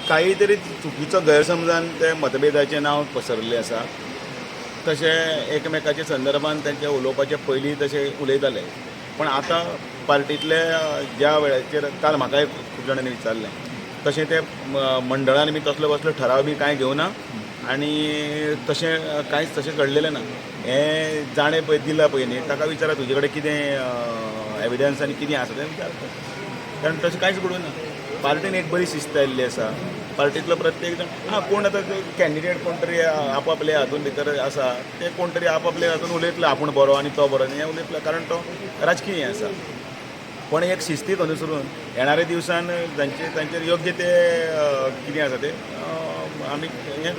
काही तरी चुकीचो गैरसमजान ते मतभेदाचें नांव पसरल्लें आसा. तशें एकमेकाच्या संदर्भान तेंचे उलोवपाचे पयलीं तशें उलयताले, पण आतां पार्टींतले ज्या वेळाचेर काल म्हाकाय खूब जाणांनी विचारलें तशें ते मंडळान बी तसलो कसलो ठराव बी कांय घेवना आनी तशें कांयच तशें घडलेलें ना. हें जाणें पळय दिलां पळय न्ही, ताका विचारा तुजे कडेन कितें एविडन्स आनी कितें आसा तें विचारता. कारण तशें कांयच घडूं ना. पार्टीन एक बरी शिस्त आयिल्ली आसा. पार्टींतलो प्रत्येक जाण कोण आतां कॅन्डिडेट कोण तरी आपापल्या हातून भितर आसा ते कोण तरी आपापल्या हातून उलयतलो आपूण बरो आनी तो बरो हें उलयतलो, कारण तो राजकीय हें आसा. पण एक शिस्तीक अनुसरून येणाऱ्या दिवसान तांचेर योग्य ते कितें आसा ते आमी हें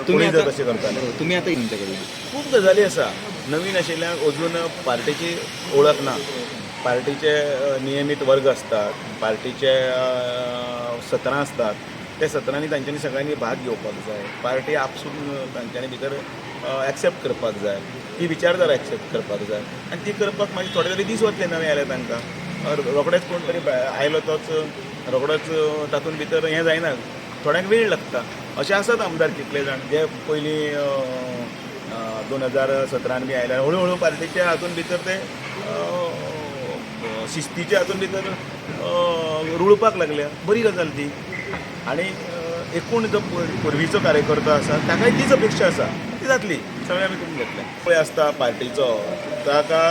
तुम्ही जर तशें करताले. तुम्ही आता तुमच्याकडे खूब गजाली आसा. नवीन आशिल्ल्यांक अजून पार्टीची ओळख ना. पार्टीचे नियमीत वर्ग असतात, पार्टीचे सत्रां असतात. त्या सत्रांनी तांच्यांनी सगळ्यांनी भाग घेवपाक जाय. पार्टी आपसून तांच्यांनी भितर एक्सेप्ट करपाक जाय, ती विचारधारा एक्सेप्ट करपाक जाय आनी ती करपाक मागीर थोडे तरी दीस वतले नवे आयले तांकां. रोखडेच कोण तरी आयलो तोच रोखडोच तातूंत भितर हें जायना, थोड्यांक वेळ लागता. अशें आसात आमदार कितले जाण जे पयलीं 2017 बी आयल्यार हळू हळू पार्टीच्या हातून भितर ते शिस्तीच्या हातून भितर रुळपाक लागल्या. बरी गजाल ती. आनी एकूण जो पुर्वीचो कार्यकर्तो आसा ताकाय तीच अपेक्षा आसा, ती जातली. सगळें आमी करून घेतलें. पळय आसता पार्टीचो ताका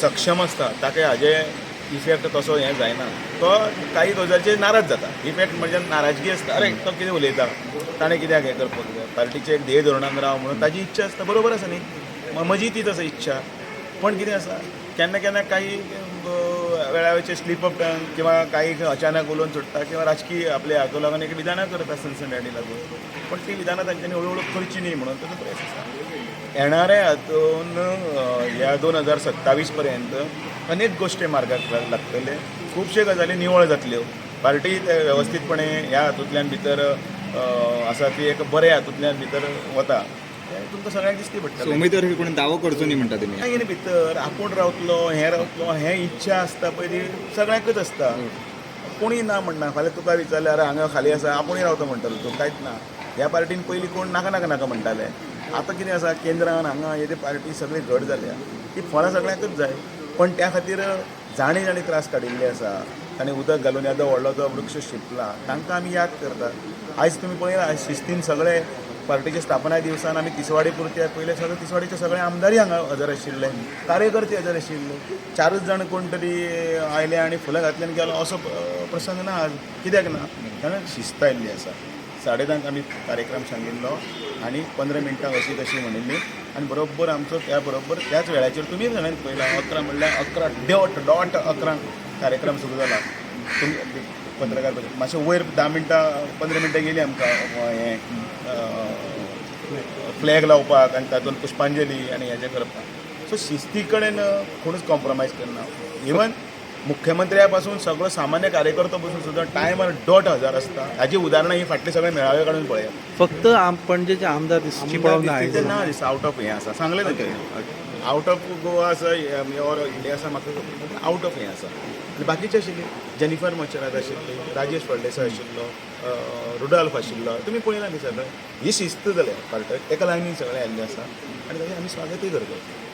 सक्षम आसता, ताका हाजे इफेक्ट तसो हें जायना. तो काही गजालीचेर नाराज जाता. इफेक्ट म्हणजे नाराजगी आसता, अरे तो कितें उलयता, ताणें कित्याक हें करपाक जाय. पार्टीचे एक ध्येय धोरणान राव म्हणून ताजी इच्छा आसता. बरोबर आसा न्ही, म्हजी तीच आसा इच्छा. पण कितें आसा केन्ना केन्ना काही वेळावेचे स्लीप अप टंग किंवा काही अचानक उलोवन सुट्टा किंवा राजकीय आपल्या हातूंत लागून एक विधानां करता सनसनाटी लागून. पण ती विधानां तांच्यांनी हळू हळू करची न्ही म्हणून ताचो प्रयत्न आसा. येणाऱ्या हातून ह्या 2027 पर्यंत अनेक गोश्टी मार्गाक लागतले. खुबशे गजाली निवळ जातल्यो. पार्टी वेवस्थीतपणे ह्या हातूंतल्यान भितर आसा ती एक बऱ्या हातूंतल्यान भितर वता. तुमकां सगळ्यांक दिसती पडटलें. उमेदवार कोणी दावो करचो न्ही म्हणटा तुमी. कांय भितर आपूण रावतलो हें रावतलो हें इच्छा आसता पळय ती सगळ्यांकच आसता. कोणीय ना म्हणना. फाल्यां तुका विचारल्यार अरे हांगा खाली आसा आपुणूय रावता म्हणटलो तूं, कांयच ना. ह्या पार्टीन पयलीं कोण नाका नाका नाका म्हणटाले. आतां कितें आसा केंद्रान हांगा हे पार्टी सगळी घट जाल्या. ती फळां सगळ्यांकच जाय. पण त्या खातीर जाणी जाणी त्रास काडिल्ले आसा. ताणें उदक घालून येदो व्हडलो जो वृक्ष शिंपला तांकां आमी याद करतात. आयज तुमी पळयला शिस्तीन सगळे पार्टीच्या स्थापना दिवसान आमी तिसवाडी पुरत्याक पयले सगळे तिसवाडीचे सगळे आमदारी हांगा हजर आशिल्ले, कार्यकर्ते हजर आशिल्ले. 4च जाण कोण तरी आयले आनी फुलां घातल्यान गेलो असो प्रसंग ना आज. कित्याक ना? कारण शिस्त आयिल्ली आसा. 10:30 आमी कार्यक्रम सांगिल्लो आनी 15 मिनटां अशी तशी म्हणिल्ली आनी बरोबर आमचो त्या बरोबर त्याच वेळाचेर तुमी सगळ्यांनी पळयला 11 म्हणल्यार 11 डॉट 11 कार्यक्रम सुरू जाला. तुमी पत्रकार मातशें वयर 10 मिनटां 15 मिनटां गेली आमकां हें फ्लॅग लावपाक आनी तातूंत पुष्पांजली आनी हेजें करपाक. सो शिस्ती कडेन कोणूच कॉम्प्रोमायज करना. इवन मुख्यमंत्र्या पासून सगळो सामान्य कार्यकर्तो पासून सुद्दां टायमार डॉट हजर आसता. हाजी उदाहरणां ही फाटले सगळे मेळावे काडून पळया. फक्त पणजेचे आमदार दिसची पळोवंक ना दिसता आउट ऑफ हें आसा. सांगलें ना तें आउट ऑफ गोवा आसा ऑर इंडिया आसा. म्हाका आउट ऑफ हें आसा. आनी बाकीचे आशिल्ले जेनिफर मच्छरात आशिल्ली, राजेश फळदेसाय आशिल्लो, रुडॉल्फ आशिल्लो. तुमी पळयला न्ही सगळें. ही शिस्त जाल्या पार्टाक एका लायनीन सगळे आयिल्ले आसा आनी ताजें आमी स्वागतूय करतात.